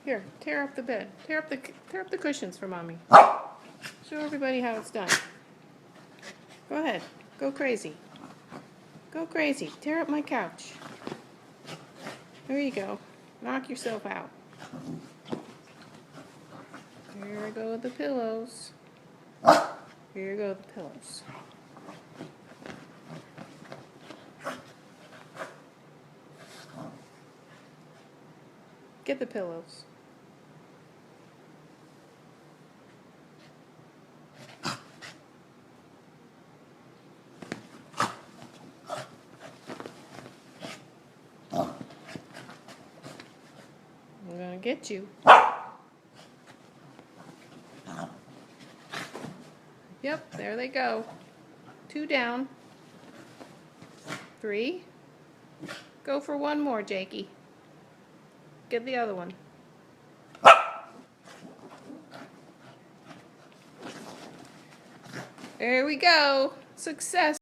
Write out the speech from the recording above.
Here, tear up the bed. Tear up the cushions for Mommy. Show everybody how it's done. Go ahead. Go crazy. Go crazy. Tear up my couch. There you go. Knock yourself out. Here go the pillows. Here go the pillows. Get the pillows. I'm gonna get you. Yep, there they go. 2 down. 3. Go for 1 more, Jakey. Get the other one. There we go. Success.